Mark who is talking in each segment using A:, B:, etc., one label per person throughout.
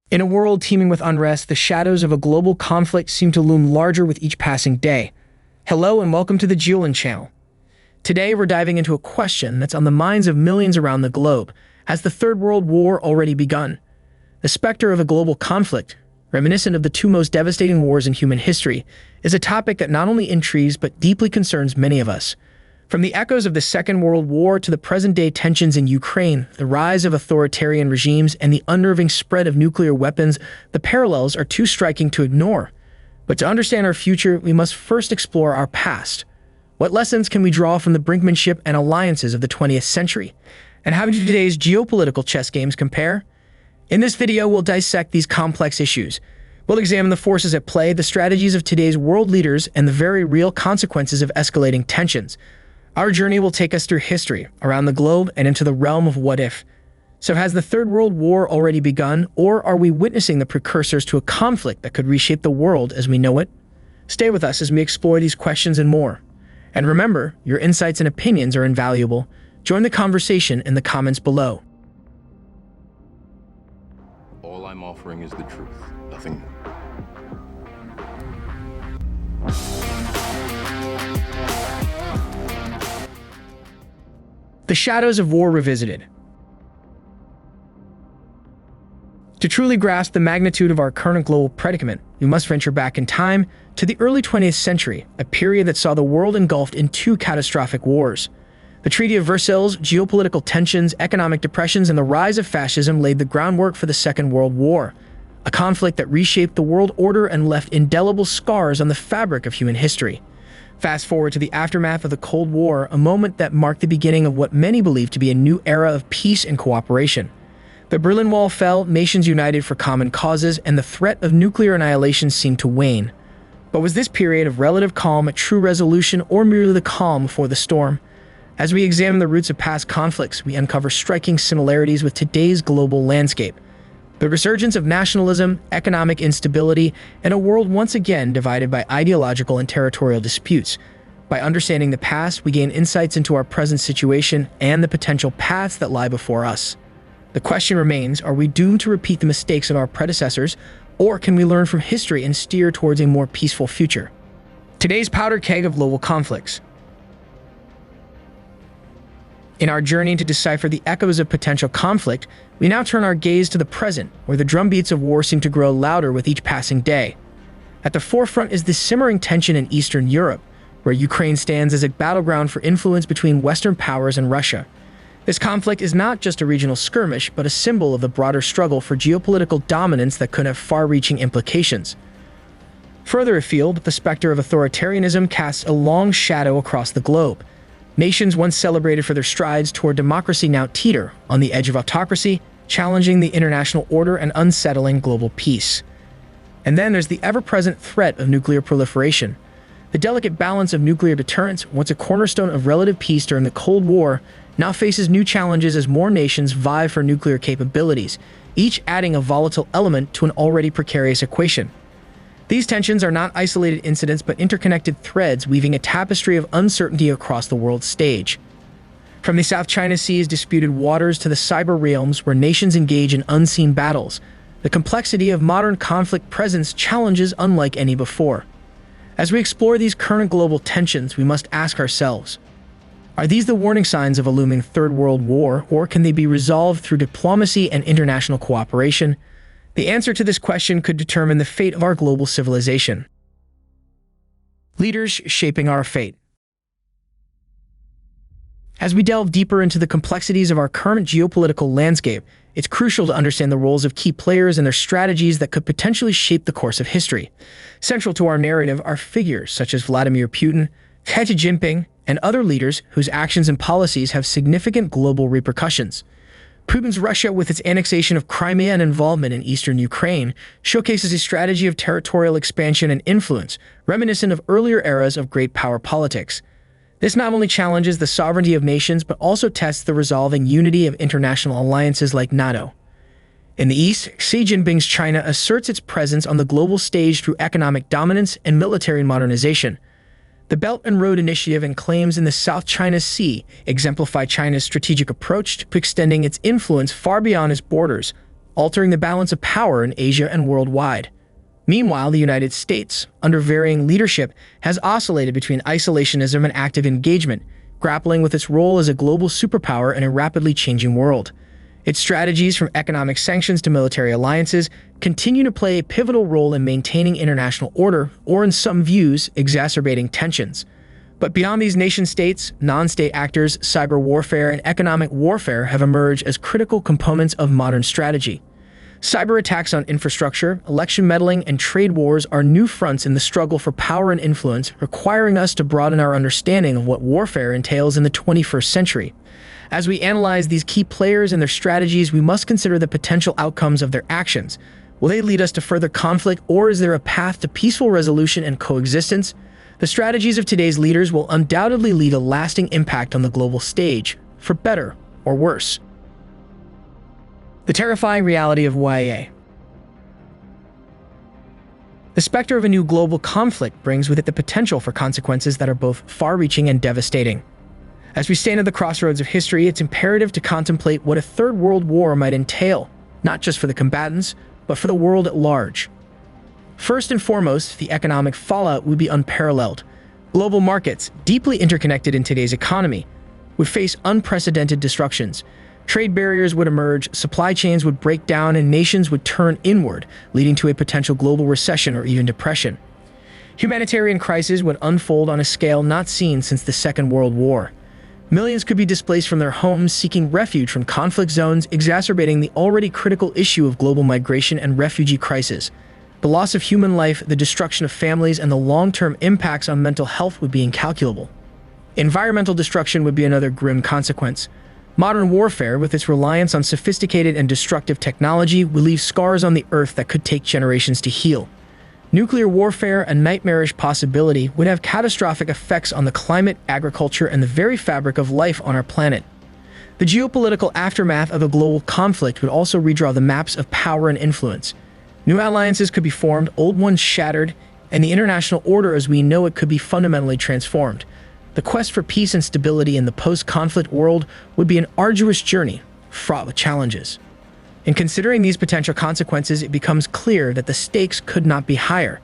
A: In a world teeming with unrest, the shadows of a global conflict seem to loom larger with each passing day. Hello and welcome to the GeoLand channel. Today we're diving into a question that's on the minds of millions around the globe. Has the Third World War already begun? The specter of a global conflict, reminiscent of the two most devastating wars in human history, is a topic that not only intrigues but deeply concerns many of us. From the echoes of the Second World War to the present-day tensions in Ukraine, the rise of authoritarian regimes, and the unnerving spread of nuclear weapons, the parallels are too striking to ignore. But to understand our future, we must first explore our past. What lessons can we draw from the brinkmanship and alliances of the 20th century? And how do today's geopolitical chess games compare? In this video, we'll dissect these complex issues. We'll examine the forces at play, the strategies of today's world leaders, and the very real consequences of escalating tensions. Our journey will take us through history, around the globe, and into the realm of what if. So has the Third World War already begun, or are we witnessing the precursors to a conflict that could reshape the world as we know it? Stay with us as we explore these questions and more. And remember, your insights and opinions are invaluable. Join the conversation in the comments below.
B: All I'm offering is the truth, nothing more.
A: The shadows of war revisited. To truly grasp the magnitude of our current global predicament, we must venture back in time to the early 20th century, a period that saw the world engulfed in two catastrophic wars. The Treaty of Versailles, geopolitical tensions, economic depressions, and the rise of fascism laid the groundwork for the Second World War, a conflict that reshaped the world order and left indelible scars on the fabric of human history. Fast forward to the aftermath of the Cold War, a moment that marked the beginning of what many believe to be a new era of peace and cooperation. The Berlin Wall fell, nations united for common causes, and the threat of nuclear annihilation seemed to wane. But was this period of relative calm a true resolution, or merely the calm before the storm? As we examine the roots of past conflicts, we uncover striking similarities with today's global landscape. The resurgence of nationalism, economic instability, and a world once again divided by ideological and territorial disputes. By understanding the past, we gain insights into our present situation and the potential paths that lie before us. The question remains, are we doomed to repeat the mistakes of our predecessors, or can we learn from history and steer towards a more peaceful future? Today's powder keg of global conflicts. In our journey to decipher the echoes of potential conflict, we now turn our gaze to the present, where the drumbeats of war seem to grow louder with each passing day. At the forefront is the simmering tension in Eastern Europe, where Ukraine stands as a battleground for influence between Western powers and Russia. This conflict is not just a regional skirmish, but a symbol of the broader struggle for geopolitical dominance that could have far-reaching implications. Further afield, the specter of authoritarianism casts a long shadow across the globe. Nations once celebrated for their strides toward democracy now teeter on the edge of autocracy, challenging the international order and unsettling global peace. And then there's the ever-present threat of nuclear proliferation. The delicate balance of nuclear deterrence, once a cornerstone of relative peace during the Cold War, now faces new challenges as more nations vie for nuclear capabilities, each adding a volatile element to an already precarious equation. These tensions are not isolated incidents but interconnected threads weaving a tapestry of uncertainty across the world stage. From the South China Sea's disputed waters to the cyber realms where nations engage in unseen battles, the complexity of modern conflict presents challenges unlike any before. As we explore these current global tensions, we must ask ourselves, are these the warning signs of a looming Third World War, or can they be resolved through diplomacy and international cooperation? The answer to this question could determine the fate of our global civilization. Leaders shaping our fate. As we delve deeper into the complexities of our current geopolitical landscape, it's crucial to understand the roles of key players and their strategies that could potentially shape the course of history. Central to our narrative are figures such as Vladimir Putin, Xi Jinping, and other leaders whose actions and policies have significant global repercussions. Putin's Russia, with its annexation of Crimea and involvement in eastern Ukraine, showcases a strategy of territorial expansion and influence, reminiscent of earlier eras of great power politics. This not only challenges the sovereignty of nations, but also tests the resolve and unity of international alliances like NATO. In the East, Xi Jinping's China asserts its presence on the global stage through economic dominance and military modernization. The Belt and Road Initiative and claims in the South China Sea exemplify China's strategic approach to extending its influence far beyond its borders, altering the balance of power in Asia and worldwide. Meanwhile, the United States, under varying leadership, has oscillated between isolationism and active engagement, grappling with its role as a global superpower in a rapidly changing world. Its strategies, from economic sanctions to military alliances, continue to play a pivotal role in maintaining international order, or in some views, exacerbating tensions. But beyond these nation-states, non-state actors, cyber warfare, and economic warfare have emerged as critical components of modern strategy. Cyber attacks on infrastructure, election meddling, and trade wars are new fronts in the struggle for power and influence, requiring us to broaden our understanding of what warfare entails in the 21st century. As we analyze these key players and their strategies, we must consider the potential outcomes of their actions. Will they lead us to further conflict, or is there a path to peaceful resolution and coexistence? The strategies of today's leaders will undoubtedly leave a lasting impact on the global stage, for better or worse. The terrifying reality of WWIII. The specter of a new global conflict brings with it the potential for consequences that are both far-reaching and devastating. As we stand at the crossroads of history, it's imperative to contemplate what a third world war might entail, not just for the combatants, but for the world at large. First and foremost, the economic fallout would be unparalleled. Global markets, deeply interconnected in today's economy, would face unprecedented disruptions. Trade barriers would emerge, supply chains would break down, and nations would turn inward, leading to a potential global recession or even depression. Humanitarian crises would unfold on a scale not seen since the Second World War. Millions could be displaced from their homes, seeking refuge from conflict zones, exacerbating the already critical issue of global migration and refugee crisis. The loss of human life, the destruction of families, and the long-term impacts on mental health would be incalculable. Environmental destruction would be another grim consequence. Modern warfare, with its reliance on sophisticated and destructive technology, will leave scars on the Earth that could take generations to heal. Nuclear warfare, a nightmarish possibility, would have catastrophic effects on the climate, agriculture, and the very fabric of life on our planet. The geopolitical aftermath of a global conflict would also redraw the maps of power and influence. New alliances could be formed, old ones shattered, and the international order as we know it could be fundamentally transformed. The quest for peace and stability in the post-conflict world would be an arduous journey, fraught with challenges. In considering these potential consequences, it becomes clear that the stakes could not be higher.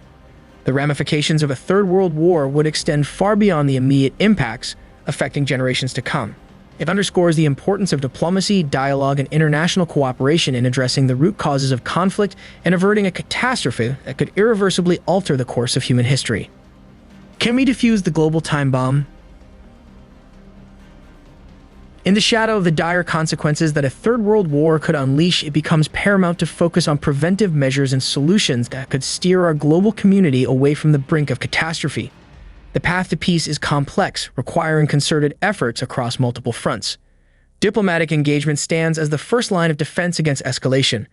A: The ramifications of a third world war would extend far beyond the immediate impacts, affecting generations to come. It underscores the importance of diplomacy, dialogue, and international cooperation in addressing the root causes of conflict and averting a catastrophe that could irreversibly alter the course of human history. Can we defuse the global time bomb? In the shadow of the dire consequences that a third world war could unleash, it becomes paramount to focus on preventive measures and solutions that could steer our global community away from the brink of catastrophe. The path to peace is complex, requiring concerted efforts across multiple fronts. Diplomatic engagement stands as the first line of defense against escalation.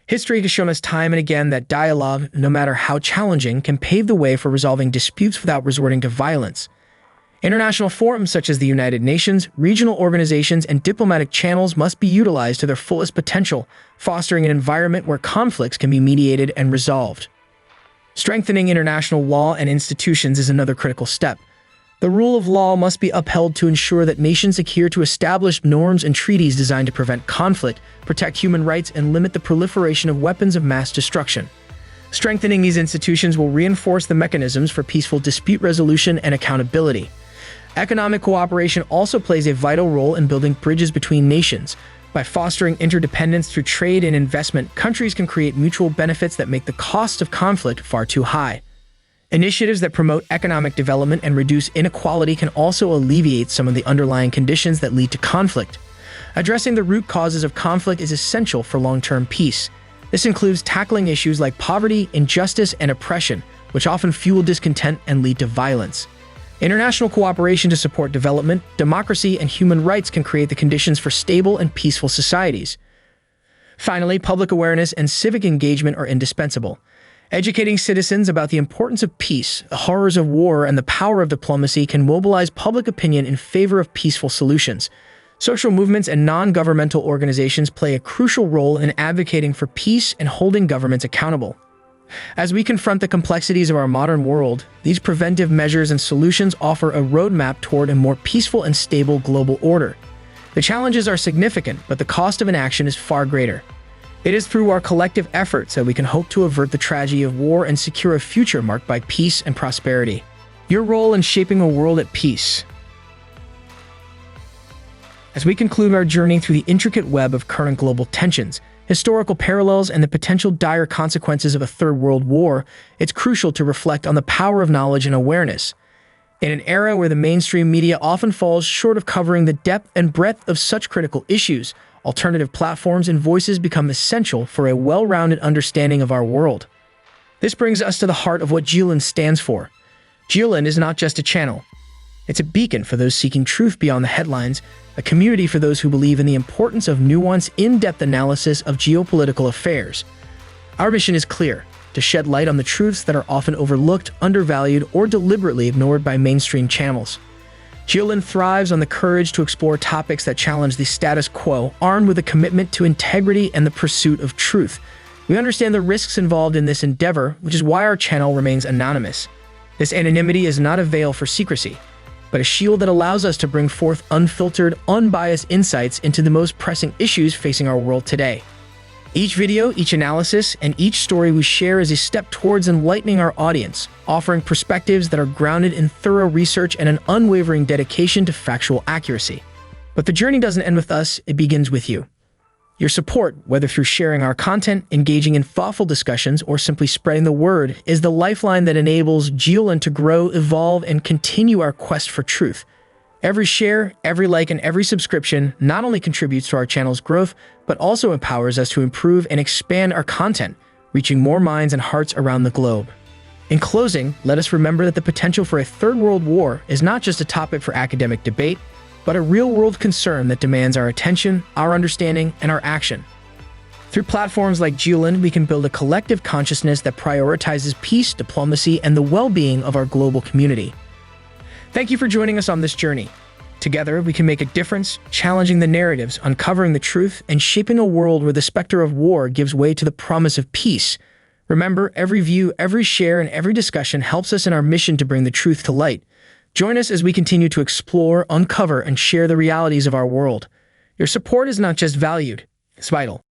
A: History has shown us time and again that dialogue, no matter how challenging, can pave the way for resolving disputes without resorting to violence. International forums such as the United Nations, regional organizations, and diplomatic channels must be utilized to their fullest potential, fostering an environment where conflicts can be mediated and resolved. Strengthening international law and institutions is another critical step. The rule of law must be upheld to ensure that nations adhere to established norms and treaties designed to prevent conflict, protect human rights, and limit the proliferation of weapons of mass destruction. Strengthening these institutions will reinforce the mechanisms for peaceful dispute resolution and accountability. Economic cooperation also plays a vital role in building bridges between nations. By fostering interdependence through trade and investment, countries can create mutual benefits that make the cost of conflict far too high. Initiatives that promote economic development and reduce inequality can also alleviate some of the underlying conditions that lead to conflict. Addressing the root causes of conflict is essential for long-term peace. This includes tackling issues like poverty, injustice, and oppression, which often fuel discontent and lead to violence. International cooperation to support development, democracy, and human rights can create the conditions for stable and peaceful societies. Finally, public awareness and civic engagement are indispensable. Educating citizens about the importance of peace, the horrors of war, and the power of diplomacy can mobilize public opinion in favor of peaceful solutions. Social movements and non-governmental organizations play a crucial role in advocating for peace and holding governments accountable. As we confront the complexities of our modern world, these preventive measures and solutions offer a roadmap toward a more peaceful and stable global order. The challenges are significant, but the cost of inaction is far greater. It is through our collective efforts that we can hope to avert the tragedy of war and secure a future marked by peace and prosperity. Your role in shaping a world at peace. As we conclude our journey through the intricate web of current global tensions, historical parallels, and the potential dire consequences of a third world war, it's crucial to reflect on the power of knowledge and awareness. In an era where the mainstream media often falls short of covering the depth and breadth of such critical issues, alternative platforms and voices become essential for a well-rounded understanding of our world. This brings us to the heart of what GeoLand stands for. GeoLand is not just a channel. It's a beacon for those seeking truth beyond the headlines, a community for those who believe in the importance of nuanced, in-depth analysis of geopolitical affairs. Our mission is clear: to shed light on the truths that are often overlooked, undervalued, or deliberately ignored by mainstream channels. GeoLand thrives on the courage to explore topics that challenge the status quo, armed with a commitment to integrity and the pursuit of truth. We understand the risks involved in this endeavor, which is why our channel remains anonymous. This anonymity is not a veil for secrecy, but a shield that allows us to bring forth unfiltered, unbiased insights into the most pressing issues facing our world today. Each video, each analysis, and each story we share is a step towards enlightening our audience, offering perspectives that are grounded in thorough research and an unwavering dedication to factual accuracy. But the journey doesn't end with us, it begins with you. Your support, whether through sharing our content, engaging in thoughtful discussions, or simply spreading the word, is the lifeline that enables GeoLand to grow, evolve, and continue our quest for truth. Every share, every like, and every subscription not only contributes to our channel's growth, but also empowers us to improve and expand our content, reaching more minds and hearts around the globe. In closing, let us remember that the potential for a third world war is not just a topic for academic debate, but a real-world concern that demands our attention, our understanding, and our action. Through platforms like GeoLand, we can build a collective consciousness that prioritizes peace, diplomacy, and the well-being of our global community. Thank you for joining us on this journey. Together, we can make a difference, challenging the narratives, uncovering the truth, and shaping a world where the specter of war gives way to the promise of peace. Remember, every view, every share, and every discussion helps us in our mission to bring the truth to light. Join us as we continue to explore, uncover, and share the realities of our world. Your support is not just valued, it's vital.